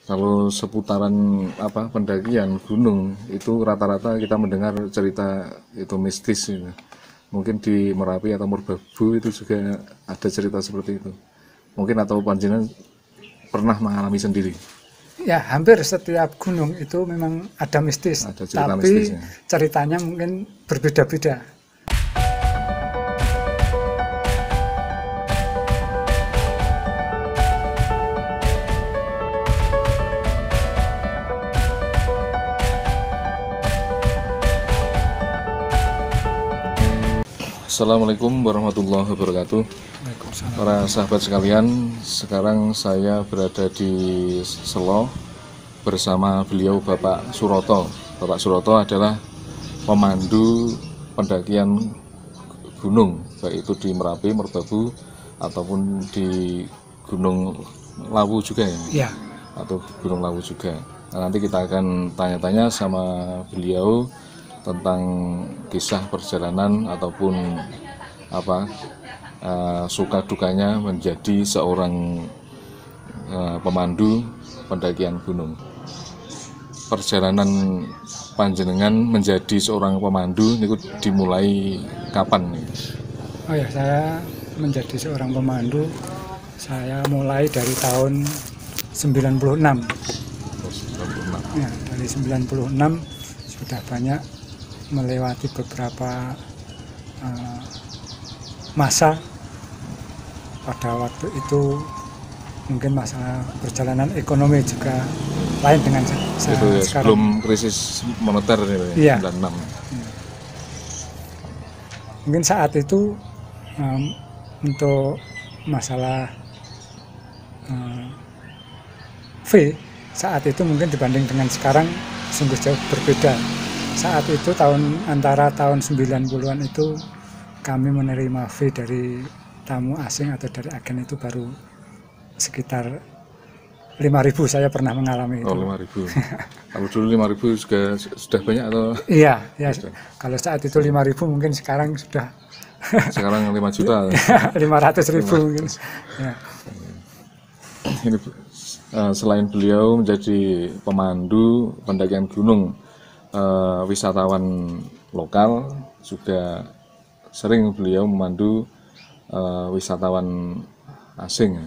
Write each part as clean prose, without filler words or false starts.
Kalau seputaran pendakian gunung itu rata-rata kita mendengar cerita itu mistis gitu. Mungkin di Merapi atau Merbabu itu juga ada cerita seperti itu. Mungkin atau panjenengan pernah mengalami sendiri. Ya, hampir setiap gunung itu memang ada mistis, Ada cerita tapi mistisnya. ceritanya mungkin berbeda-beda. Assalamualaikum warahmatullahi wabarakatuh. Para sahabat sekalian, sekarang saya berada di Selo bersama beliau Bapak Suroto. Bapak Suroto adalah pemandu pendakian gunung, baik itu di Merapi, Merbabu, ataupun di Gunung Lawu juga ya? Ya, Atau Gunung Lawu juga. Nah, nanti kita akan tanya-tanya sama beliau tentang kisah perjalanan ataupun suka dukanya menjadi seorang pemandu pendakian gunung. Perjalanan panjenengan menjadi seorang pemandu itu dimulai kapan nih? oh ya, saya menjadi seorang pemandu, saya mulai dari tahun 96. Ya, dari 96 sudah banyak melewati beberapa masa. Pada waktu itu mungkin masalah perjalanan ekonomi juga lain dengan Itu ya, sekarang. sebelum krisis moneter Iya. 96. Mungkin saat itu untuk masalah fee saat itu mungkin dibanding dengan sekarang sungguh jauh berbeda. Saat itu antara tahun 90-an itu kami menerima fee dari tamu asing atau dari agen itu baru sekitar 5.000. Saya pernah mengalami itu. Oh, 5.000. Kalau dulu 5.000 juga sudah banyak atau? Iya, ya. Kalau saat itu 5.000 mungkin sekarang sudah Sekarang 5 juta. 500.000 mungkin. Ya. Ini selain beliau menjadi pemandu pendakian gunung, wisatawan lokal juga sering beliau memandu wisatawan asing.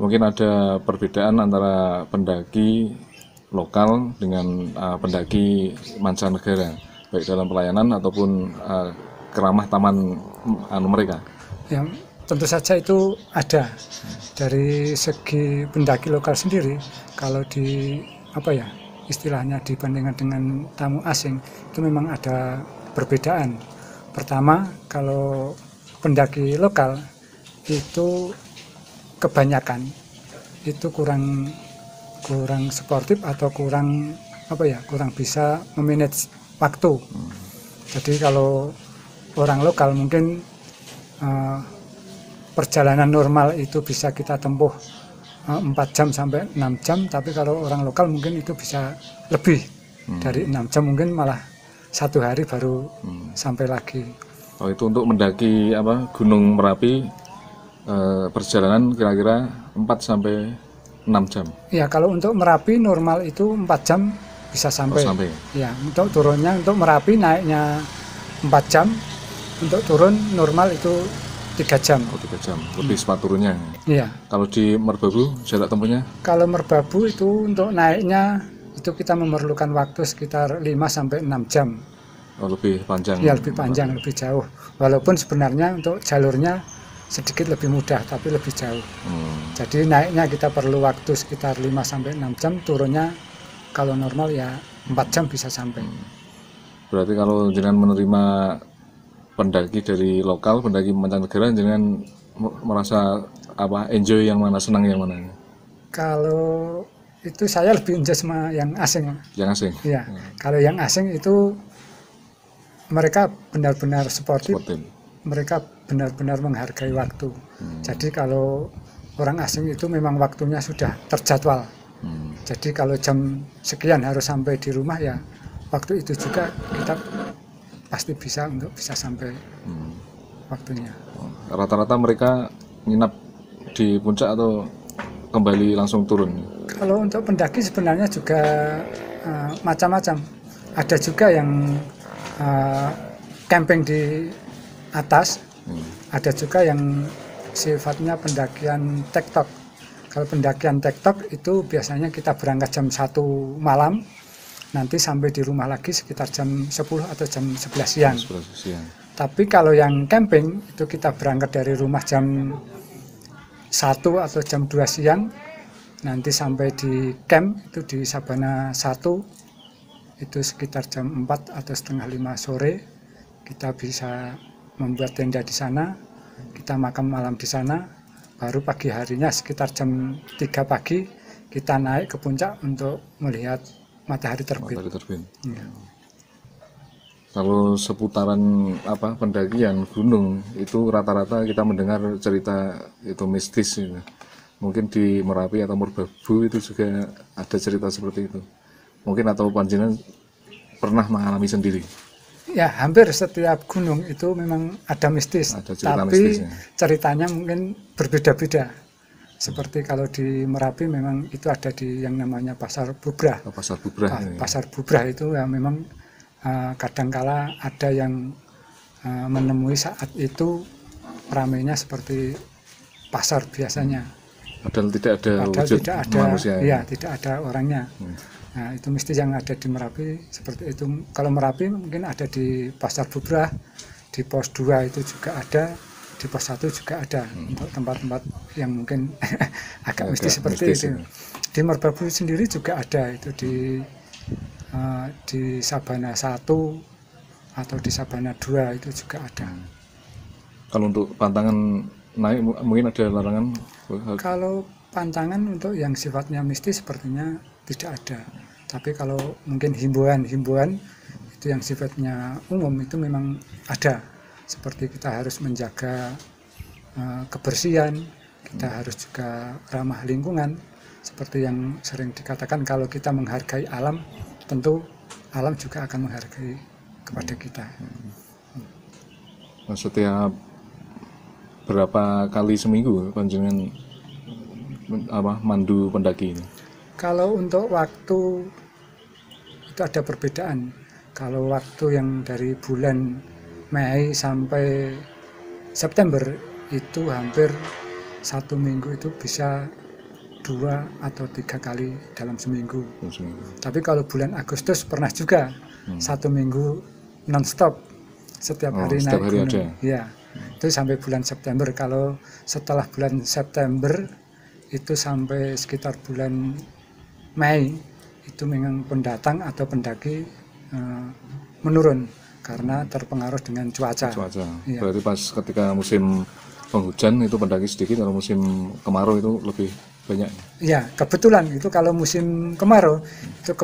Mungkin ada perbedaan antara pendaki lokal dengan pendaki mancanegara, baik dalam pelayanan ataupun keramah taman mereka. Ya, tentu saja itu ada. Dari segi pendaki lokal sendiri, kalau istilahnya dibandingkan dengan tamu asing, itu memang ada perbedaan. Pertama, kalau pendaki lokal itu kebanyakan itu kurang sportif atau kurang bisa memanage waktu. Jadi kalau orang lokal mungkin perjalanan normal itu bisa kita tempuh 4 jam sampai 6 jam, tapi kalau orang lokal mungkin itu bisa lebih dari 6 jam, mungkin malah 1 hari baru sampai lagi. Oh, itu untuk mendaki Gunung Merapi perjalanan kira-kira 4 sampai 6 jam. Ya, kalau untuk Merapi normal itu 4 jam bisa sampai. Oh, sampai. Ya, untuk turunnya untuk Merapi naiknya 4 jam, untuk turun normal itu 3 jam. Oh, 3 jam. Lebih cepat turunnya. Iya. Kalau di Merbabu jarak tempuhnya? Kalau Merbabu itu untuk naiknya itu kita memerlukan waktu sekitar 5 sampai 6 jam. Oh, lebih panjang. Ya, lebih panjang, lebih jauh. Walaupun sebenarnya untuk jalurnya sedikit lebih mudah, tapi lebih jauh. Jadi naiknya kita perlu waktu sekitar 5 sampai 6 jam, turunnya kalau normal ya 4 jam bisa sampai. Berarti kalau jangan menerima pendaki dari lokal, pendaki mancanegara, jangan merasa enjoy yang mana, senang yang mana? Kalau itu saya lebih enjoy sama yang asing. Yang asing? Iya. Kalau yang asing itu mereka benar-benar sportif. Mereka benar-benar menghargai waktu. Jadi kalau orang asing itu memang waktunya sudah terjadwal. Jadi kalau jam sekian harus sampai di rumah, ya waktu itu juga kita pasti bisa sampai waktunya. Rata-rata mereka nginap di puncak atau kembali langsung turun? Kalau untuk pendaki sebenarnya juga macam-macam. Ada juga yang camping di atas, ada juga yang sifatnya pendakian tektok. Kalau pendakian tektok itu biasanya kita berangkat jam 1 malam, nanti sampai di rumah lagi sekitar jam 10 atau jam 11 siang. Tapi kalau yang camping itu kita berangkat dari rumah jam 1 atau jam 2 siang, nanti sampai di camp itu di Sabana 1 itu sekitar jam 4 atau setengah 5 sore. Kita bisa membuat tenda di sana, kita makan malam di sana, baru pagi harinya sekitar jam 3 pagi kita naik ke puncak untuk melihat matahari terbit. Ya. Kalau seputaran pendakian gunung itu rata-rata kita mendengar cerita itu mistis gitu. Mungkin di Merapi atau Merbabu itu juga ada cerita seperti itu. Mungkin atau panjenengan pernah mengalami sendiri. Ya, hampir setiap gunung itu memang ada mistis. Ada cerita tapi mistisnya. Ceritanya mungkin berbeda-beda. Seperti kalau di Merapi memang itu ada di yang namanya Pasar Bubrah. Pasar Bubrah. Pasar Bubrah itu ya memang kadangkala ada yang menemui saat itu ramainya seperti pasar biasanya. Padahal tidak ada wujud manusia. Iya, tidak ada orangnya. Nah, itu mistis yang ada di Merapi seperti itu. Kalau Merapi mungkin ada di Pasar Bubrah, di pos 2 itu juga ada, di pos 1 juga ada untuk tempat-tempat yang mungkin agak mistis seperti itu. Di Merbabu sendiri juga ada itu di Sabana 1 atau di Sabana 2 itu juga ada. Kalau untuk pantangan naik mungkin ada larangan? Kalau pantangan untuk yang sifatnya mistis sepertinya tidak ada. Tapi kalau mungkin himbauan itu yang sifatnya umum itu memang ada. Seperti kita harus menjaga kebersihan, kita harus juga ramah lingkungan. Seperti yang sering dikatakan kalau kita menghargai alam, tentu alam juga akan menghargai kepada kita. Setiap berapa kali seminggu panjenengan mandu pendaki ini? Kalau untuk waktu itu ada perbedaan. Kalau waktu yang dari bulan Mei sampai September itu hampir 1 minggu itu bisa 2 atau 3 kali dalam seminggu. Tapi kalau bulan Agustus pernah juga 1 minggu non-stop setiap hari naik gunung. Ya, itu sampai bulan September. Kalau setelah bulan September itu sampai sekitar bulan Mei itu memang pendatang atau pendaki menurun karena terpengaruh dengan cuaca. Ya. Berarti pas ketika musim penghujan itu pendaki sedikit, kalau musim kemarau itu lebih banyak. Ya, kebetulan itu kalau musim kemarau itu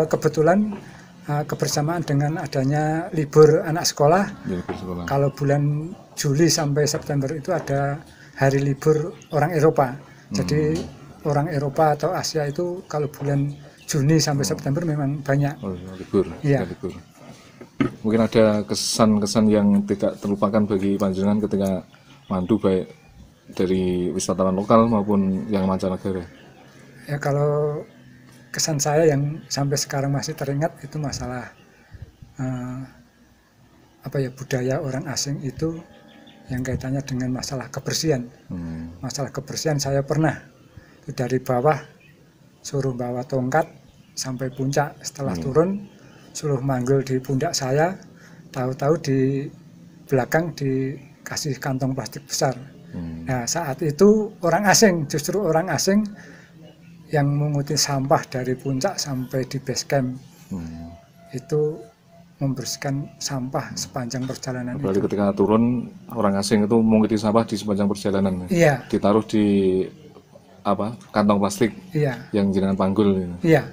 kebetulan kebersamaan dengan adanya libur anak sekolah. Kalau bulan Juli sampai September itu ada hari libur orang Eropa. Jadi orang Eropa atau Asia itu kalau bulan Juni sampai September memang banyak libur. Ya. Libur. Mungkin ada kesan-kesan yang tidak terlupakan bagi panjenengan ketika mandu baik dari wisatawan lokal maupun yang mancanegara. Ya, kalau kesan saya yang sampai sekarang masih teringat itu masalah budaya orang asing itu yang kaitannya dengan masalah kebersihan. Masalah kebersihan saya pernah itu dari bawah suruh bawa tongkat sampai puncak, setelah turun suruh manggul di pundak saya, tahu-tahu di belakang dikasih kantong plastik besar. Nah, saat itu justru orang asing yang menguti sampah dari puncak sampai di base camp itu membersihkan sampah sepanjang perjalanan. Berarti ketika turun orang asing itu menguti sampah di sepanjang perjalanan. Iya. Ditaruh di kantong plastik. Iya. Yang jenengan panggul. Iya.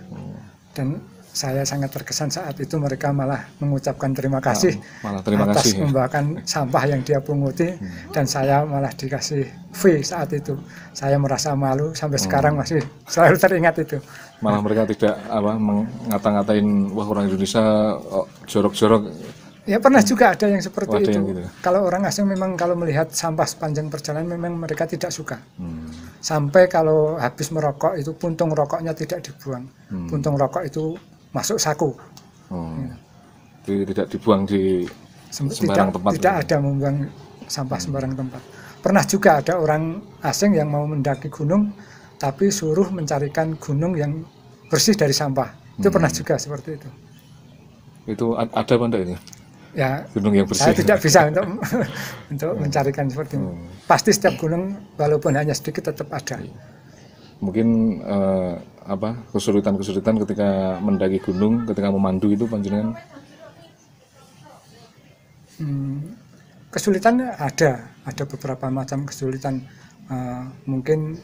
Dan saya sangat terkesan saat itu mereka malah mengucapkan terima kasih atas membawakan sampah yang dia punguti dan saya malah dikasih fee saat itu. Saya merasa malu sampai sekarang masih selalu teringat itu. Malah mereka tidak mengata-ngatain wah orang Indonesia jorok-jorok Ya pernah juga ada yang seperti ada itu. yang gitu. Kalau orang asing memang kalau melihat sampah sepanjang perjalanan memang mereka tidak suka. Sampai kalau habis merokok itu puntung rokoknya tidak dibuang. Puntung rokok itu masuk saku. Jadi tidak dibuang di sembarang tempat. Tidak ada membuang sampah sembarang tempat. Pernah juga ada orang asing yang mau mendaki gunung tapi suruh mencarikan gunung yang bersih dari sampah. Itu pernah juga seperti itu. Itu ada apa enggak ini? Ya, gunung yang bersih. saya tidak bisa untuk mencarikan seperti itu. Pasti setiap gunung walaupun hanya sedikit tetap ada. Mungkin kesulitan-kesulitan ketika mendaki gunung, ketika memandu itu panjenengan? Kesulitan ada beberapa macam kesulitan. Mungkin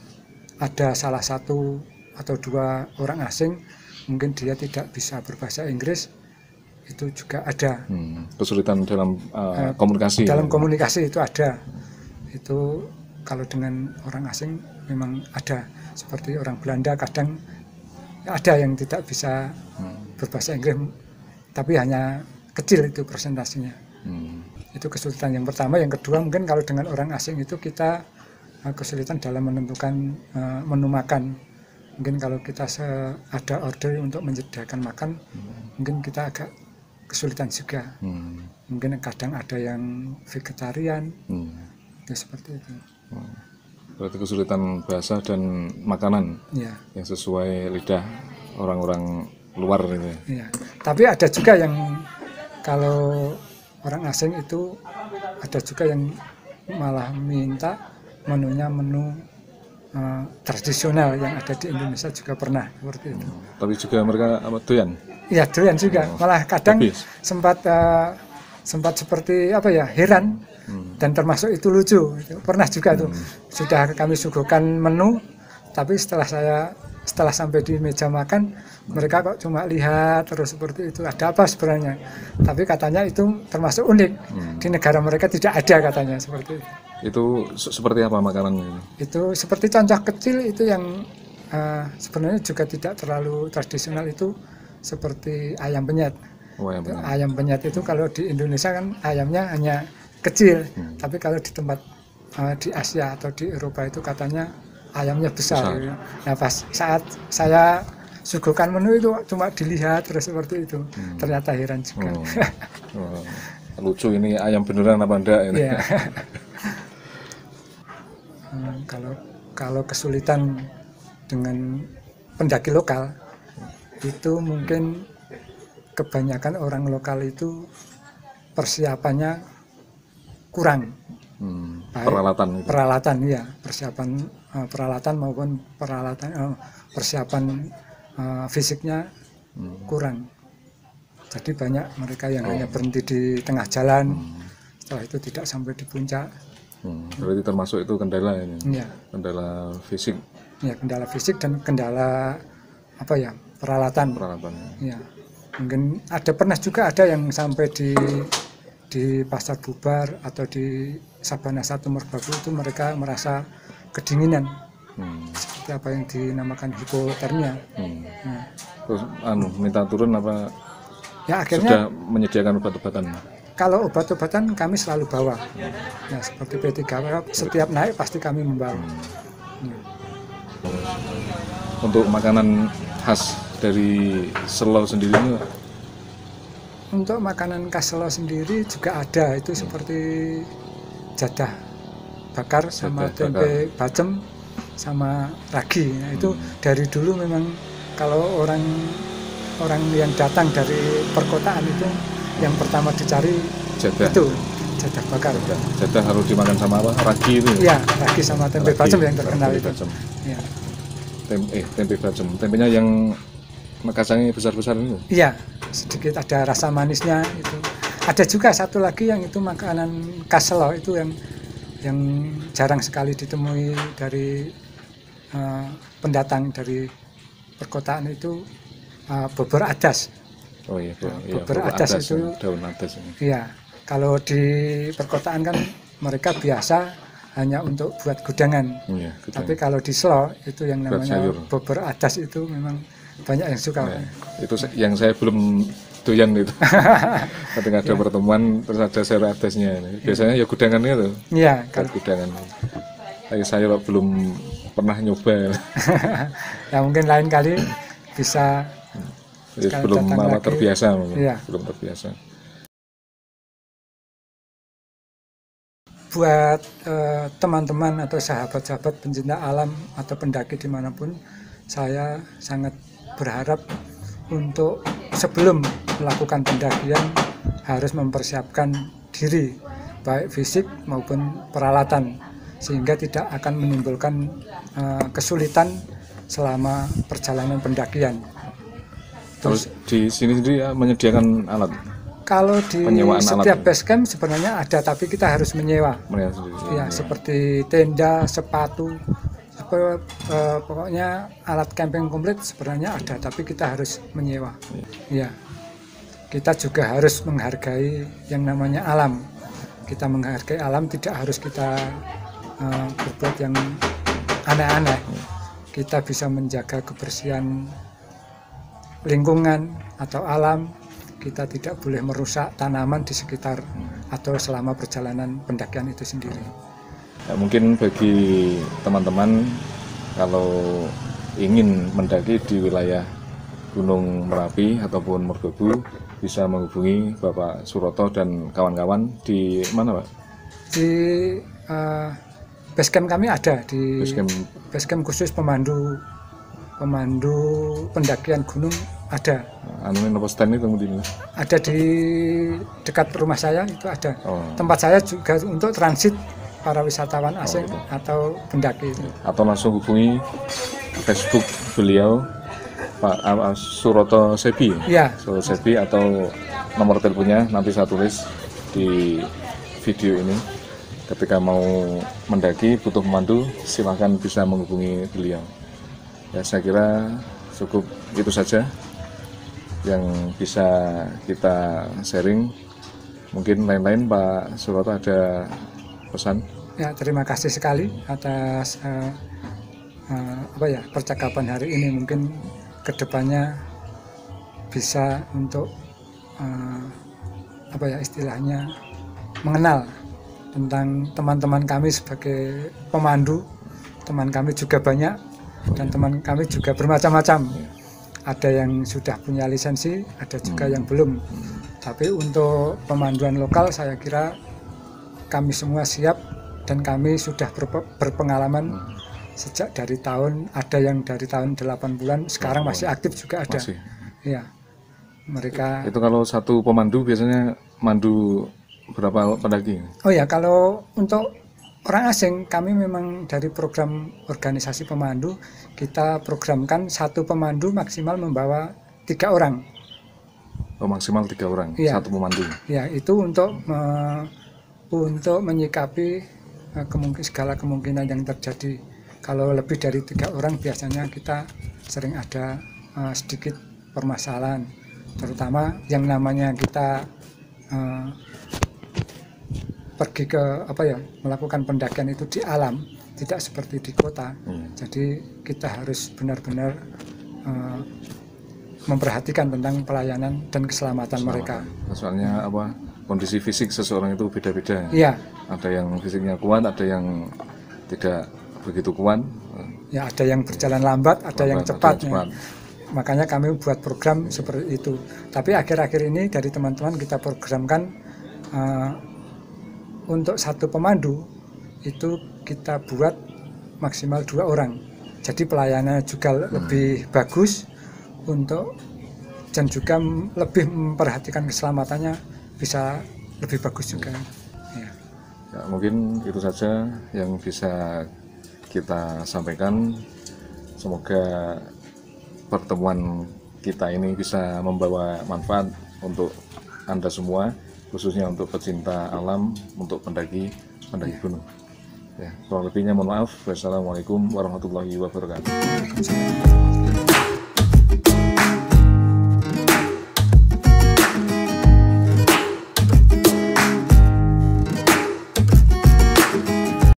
ada salah satu atau dua orang asing, mungkin dia tidak bisa berbahasa Inggris. Itu juga ada kesulitan dalam komunikasi. Dalam komunikasi itu ada. Itu kalau dengan orang asing memang ada. Seperti orang Belanda kadang ada yang tidak bisa berbahasa Inggris, tapi hanya kecil itu presentasinya. Itu kesulitan yang pertama. Yang kedua mungkin kalau dengan orang asing itu kita kesulitan dalam menentukan menu makan. Mungkin kalau kita ada order untuk menyediakan makan, mungkin kita agak kesulitan juga. Mungkin kadang ada yang vegetarian, itu seperti itu. Berarti kesulitan bahasa dan makanan ya, yang sesuai lidah orang-orang luar ini. Ya. Tapi ada juga yang kalau orang asing itu ada juga yang malah minta menunya menu tradisional yang ada di Indonesia juga pernah seperti itu. Tapi juga mereka doyan. Iya doyan juga, malah kadang sempat seperti heran dan termasuk itu lucu. Pernah juga tuh sudah kami suguhkan menu, tapi setelah sampai di meja makan mereka kok cuma lihat terus seperti itu. Ada apa sebenarnya? Tapi katanya itu termasuk unik di negara mereka tidak ada katanya seperti itu. Itu seperti apa makanannya? Itu seperti contoh kecil itu yang sebenarnya juga tidak terlalu tradisional itu. Seperti ayam penyet. Ayam penyet itu kalau di Indonesia kan ayamnya hanya kecil, tapi kalau di tempat di Asia atau di Eropa itu katanya ayamnya besar. Nah pas saat saya suguhkan menu itu cuma dilihat terus seperti itu, ternyata heran juga. Lucu ini ayam beneran apa enggak ini? Ya. Kalau kesulitan dengan pendaki lokal itu mungkin kebanyakan orang lokal itu persiapannya kurang. Peralatan ya, persiapan peralatan maupun persiapan fisiknya kurang. Jadi banyak mereka yang hanya berhenti di tengah jalan, setelah itu tidak sampai di puncak. Berarti termasuk itu kendala ini? Ya. Kendala fisik? Ya, kendala fisik dan kendala peralatan. Ya. Mungkin pernah juga ada yang sampai di Pasar Bubar atau di Sabana 1 Merbabu itu mereka merasa kedinginan. Seperti apa yang dinamakan hipotermia. Terus minta turun apa? Ya akhirnya sudah menyediakan obat-obatan. Kalau obat-obatan kami selalu bawa. Ya, seperti P3 setiap naik pasti kami membawa. Untuk makanan khas dari Selo sendiri? Untuk makanan khas Selo sendiri juga ada, itu seperti jadah bakar sama tempe bacem sama ragi. Nah, itu dari dulu memang kalau orang yang datang dari perkotaan itu yang pertama dicari jadah. Itu jadah bakar. Jadah harus dimakan sama apa? Ragi itu? Iya, ragi sama tempe bacem yang terkenal itu. Ya. Tempe bacem, tempenya yang kacangnya besar-besar itu? Iya, sedikit ada rasa manisnya itu. Ada juga satu lagi yang itu makanan khas Selo itu yang jarang sekali ditemui dari pendatang dari perkotaan itu, bobor adas. Oh iya, bobor adas itu daun adas. Iya, kalau di perkotaan kan mereka biasa hanya untuk buat gudangan. Iya, tapi kalau di Selo itu yang namanya bobor adas itu memang banyak yang suka. Itu yang saya belum doyan itu. Ketika ada pertemuan terus ada sayur adasnya. Biasanya ya gudangan itu. Iya, Kalau gudangan. Tapi saya belum pernah nyoba. ya mungkin lain kali bisa. Belum terbiasa mungkin. Iya. Belum terbiasa. Buat teman-teman atau sahabat-sahabat pencinta alam atau pendaki dimanapun, saya sangat berharap untuk sebelum melakukan pendakian harus mempersiapkan diri, baik fisik maupun peralatan, sehingga tidak akan menimbulkan kesulitan selama perjalanan pendakian. Terus di sini sendiri menyediakan alat? Kalau di Penyewaan setiap alat. base camp sebenarnya ada, tapi kita harus menyewa. Ya, seperti tenda, sepatu, pokoknya alat camping komplit sebenarnya ada, tapi kita harus menyewa. Ya, kita juga harus menghargai yang namanya alam. Kita menghargai alam, tidak harus kita berbuat yang aneh-aneh. Kita bisa menjaga kebersihan lingkungan atau alam. Kita tidak boleh merusak tanaman di sekitar atau selama perjalanan pendakian itu sendiri. Ya, mungkin bagi teman-teman kalau ingin mendaki di wilayah Gunung Merapi ataupun Merbabu bisa menghubungi Bapak Suroto dan kawan-kawan di mana, Pak? Di base camp kami ada di base camp khusus pemandu pendakian gunung ada. Nopo stand itu mungkin ada di dekat rumah saya itu ada. Tempat saya juga untuk transit para wisatawan asing atau pendaki itu. Atau langsung hubungi Facebook beliau Pak Suroto Sebi. Ya. Suroto Sebi atau nomor teleponnya nanti saya tulis di video ini. Ketika mau mendaki butuh pemandu silahkan bisa menghubungi beliau. Ya, saya kira cukup itu saja yang bisa kita sharing. Mungkin lain-lain Pak Suroto ada pesan? Ya, terima kasih sekali atas percakapan hari ini. Mungkin kedepannya bisa untuk istilahnya mengenal tentang teman-teman kami sebagai pemandu. Teman kami juga banyak dan teman kami juga bermacam-macam. Ada yang sudah punya lisensi, ada juga yang belum. Tapi untuk pemanduan lokal saya kira kami semua siap dan kami sudah berpengalaman sejak dari ada yang dari tahun 8 bulan, sekarang masih aktif juga ada. Iya. Mereka itu kalau satu pemandu biasanya mandu berapa pendaki? Oh ya, kalau untuk orang asing, kami memang dari program organisasi pemandu, kita programkan satu pemandu maksimal membawa 3 orang. Maksimal 3 orang, ya. Satu pemandu. Ya, itu untuk menyikapi segala kemungkinan yang terjadi. Kalau lebih dari 3 orang, biasanya kita sering ada sedikit permasalahan, terutama yang namanya kita pergi ke melakukan pendakian itu di alam, tidak seperti di kota. Jadi kita harus benar-benar memperhatikan tentang pelayanan dan keselamatan mereka. Soalnya kondisi fisik seseorang itu beda-beda. Iya. Ada yang fisiknya kuat, ada yang tidak begitu kuat. Ya, ada yang berjalan lambat, ada yang cepat. Makanya kami buat program seperti itu. Tapi akhir-akhir ini dari teman-teman kita programkan untuk satu pemandu itu kita buat maksimal 2 orang. Jadi pelayanannya juga lebih bagus dan juga lebih memperhatikan keselamatannya bisa lebih bagus juga. Ya. Ya, mungkin itu saja yang bisa kita sampaikan. Semoga pertemuan kita ini bisa membawa manfaat untuk Anda semua, khususnya untuk pecinta alam, untuk pendaki gunung. Ya, kurang lebihnya mohon maaf. Wassalamualaikum warahmatullahi wabarakatuh.